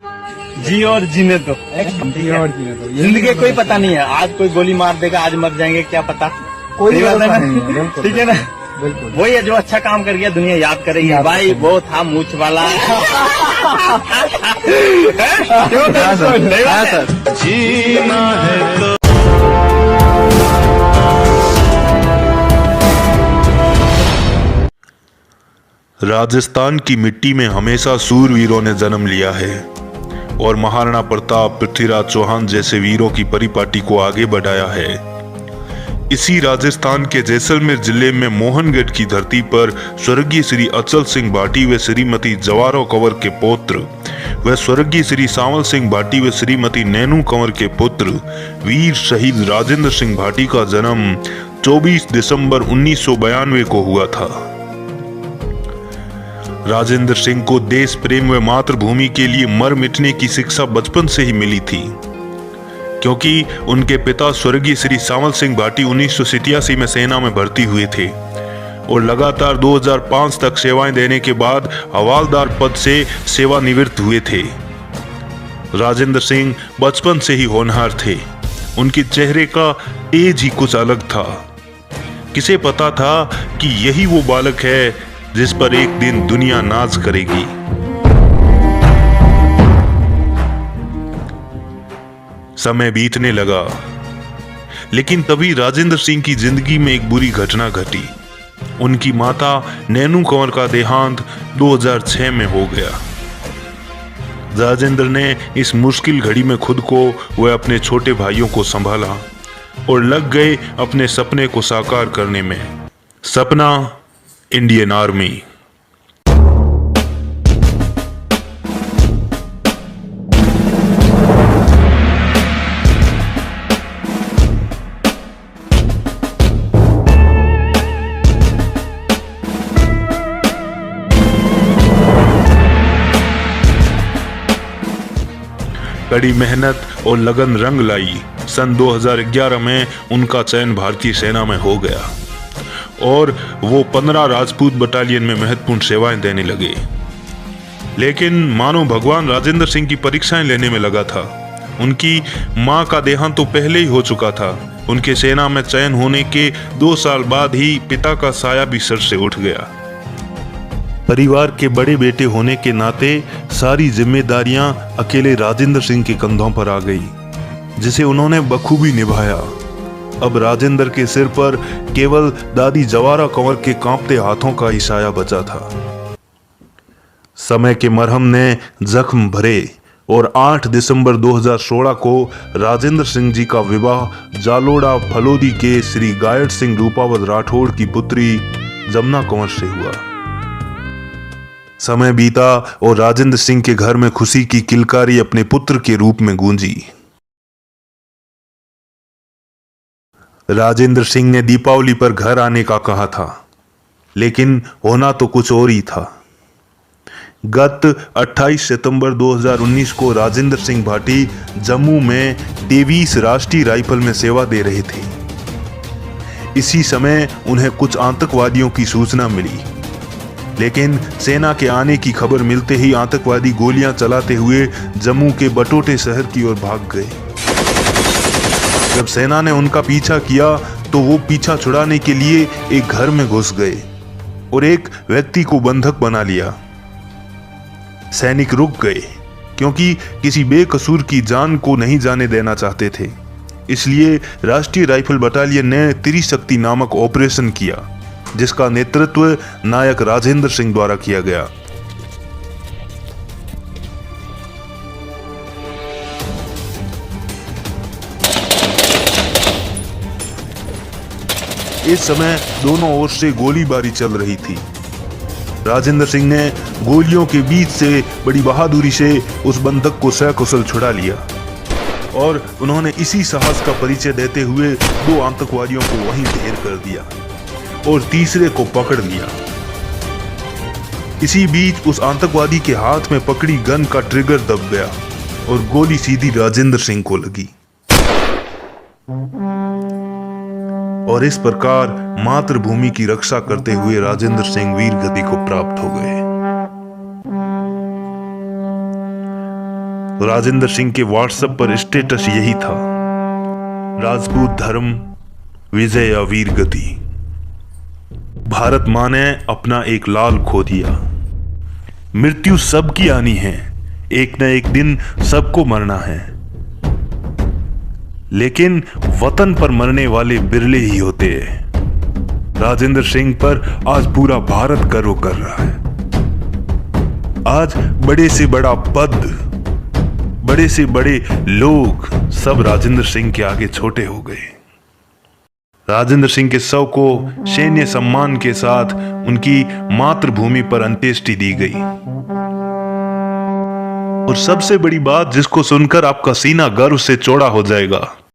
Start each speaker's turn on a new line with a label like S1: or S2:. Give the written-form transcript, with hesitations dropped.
S1: जी और जीने दो, जिंदगी का कोई पता नहीं है। आज कोई गोली मार देगा, आज मर जाएंगे, क्या पता।
S2: कोई
S1: सही बात है
S2: भरोसा
S1: ना?
S2: नहीं है, बिल्कुल।
S1: ठीक है ना?
S2: बिल्कुल।
S1: वही है जो अच्छा काम कर गया, दुनिया याद करेगी।
S2: याद
S1: भाई
S2: करेगी।
S1: वो था मूछ वाला। क्यों
S2: हाँ सर,
S1: नहीं
S2: हाँ
S1: बात है?
S2: सर।
S3: जीना है तो
S4: राजस्थान की मिट्टी में हमेशा सूरवीरों ने जन्म लिया है और महाराणा प्रताप, पृथ्वीराज चौहान जैसे वीरों की परिपाटी को आगे बढ़ाया है। इसी राजस्थान के जैसलमेर जिले में मोहनगढ़ की धरती पर स्वर्गीय श्री अचल सिंह भाटी व श्रीमती जवारो कंवर के पौत्र व स्वर्गीय श्री सांवल सिंह भाटी व श्रीमती नैनू कंवर के पुत्र वीर शहीद राजेंद्र सिंह भाटी का जन्म 24 दिसंबर 1992 को हुआ था। राजेंद्र सिंह को देश प्रेम व मातृभूमि के लिए मर मिटने की शिक्षा बचपन से ही मिली थी, क्योंकि उनके पिता स्वर्गीय श्री सांवल सिंह भाटी 1987 में सेना में भर्ती हुए थे और लगातार 2005 तक सेवाएं देने के बाद हवालदार पद से सेवानिवृत्त हुए थे। राजेंद्र सिंह बचपन से ही होनहार थे। उनके चेहरे का तेज ही कुछ अलग था। किसे पता था कि यही वो बालक है जिस पर एक दिन दुनिया नाज करेगी। समय बीतने लगा, लेकिन तभी राजेंद्र सिंह की जिंदगी में एक बुरी घटना घटी। उनकी माता नैनू कंवर का देहांत 2006 में हो गया। राजेंद्र ने इस मुश्किल घड़ी में खुद को व अपने छोटे भाइयों को संभाला और लग गए अपने सपने को साकार करने में। सपना इंडियन आर्मी। कड़ी मेहनत और लगन रंग लाई। सन 2011 में उनका चयन भारतीय सेना में हो गया और वो 15 राजपूत बटालियन में महत्वपूर्ण सेवाएं देने लगे। लेकिन मानो भगवान राजेंद्र सिंह की परीक्षाएं लेने में लगा था। उनकी मां का देहांत तो पहले ही हो चुका था। उनके सेना में चयन होने के 2 साल बाद ही पिता का साया भी सर से उठ गया। परिवार के बड़े बेटे होने के नाते सारी जिम्मेदारियां अकेले राजेंद्र सिंह के कंधों पर आ गई, जिसे उन्होंने बखूबी निभाया। अब राजेंद्र के सिर पर केवल दादी जवारा कंवर के कांपते हाथों का ही साया बचा था। समय के मरहम ने जख्म भरे और 8 दिसंबर 2016 को राजेंद्र सिंह जी का विवाह जालोड़ा फलोदी के श्री गायट सिंह रूपावत राठौड़ की पुत्री जमुना कंवर से हुआ। समय बीता और राजेंद्र सिंह के घर में खुशी की किलकारी अपने पुत्र के रूप में गूंजी। राजेंद्र सिंह ने दीपावली पर घर आने का कहा था, लेकिन होना तो कुछ और ही था। गत 28 सितंबर 2019 को राजेंद्र सिंह भाटी जम्मू में 23 राष्ट्रीय राइफल में सेवा दे रहे थे। इसी समय उन्हें कुछ आतंकवादियों की सूचना मिली, लेकिन सेना के आने की खबर मिलते ही आतंकवादी गोलियां चलाते हुए जम्मू के बटोटे शहर की ओर भाग गए। जब सेना ने उनका पीछा किया तो वो पीछा छुड़ाने के लिए एक घर में घुस गए और एक व्यक्ति को बंधक बना लिया। सैनिक रुक गए, क्योंकि किसी बेकसूर की जान को नहीं जाने देना चाहते थे। इसलिए राष्ट्रीय राइफल बटालियन ने त्रिशक्ति नामक ऑपरेशन किया, जिसका नेतृत्व नायक राजेंद्र सिंह द्वारा किया गया। इस समय दोनों ओर से गोलीबारी चल रही थी। राजेंद्र सिंह ने गोलियों के बीच से बड़ी बहादुरी से उस बंधक को सकुशल छुड़ा लिया और उन्होंने इसी साहस का परिचय देते हुए 2 आतंकवादियों को वहीं ढेर कर दिया और तीसरे को पकड़ लिया। इसी बीच उस आतंकवादी के हाथ में पकड़ी गन का ट्रिगर दब गया और गोली सीधी राजेंद्र सिंह को लगी और इस प्रकार मातृभूमि की रक्षा करते हुए राजेंद्र सिंह वीर गति को प्राप्त हो गए। राजेंद्र सिंह के व्हाट्सएप पर स्टेटस यही था, राजपूत धर्म विजय या वीर गति। भारत मां ने अपना एक लाल खो दिया। मृत्यु सबकी आनी है, एक न एक दिन सबको मरना है, लेकिन वतन पर मरने वाले बिरले ही होते हैं। राजेंद्र सिंह पर आज पूरा भारत गर्व कर रहा है। आज बड़े से बड़ा पद, बड़े से बड़े लोग सब राजेंद्र सिंह के आगे छोटे हो गए। राजेंद्र सिंह के शव को सैन्य सम्मान के साथ उनकी मातृभूमि पर अंत्येष्टि दी गई। और सबसे बड़ी बात जिसको सुनकर आपका सीना गर्व से चौड़ा हो जाएगा,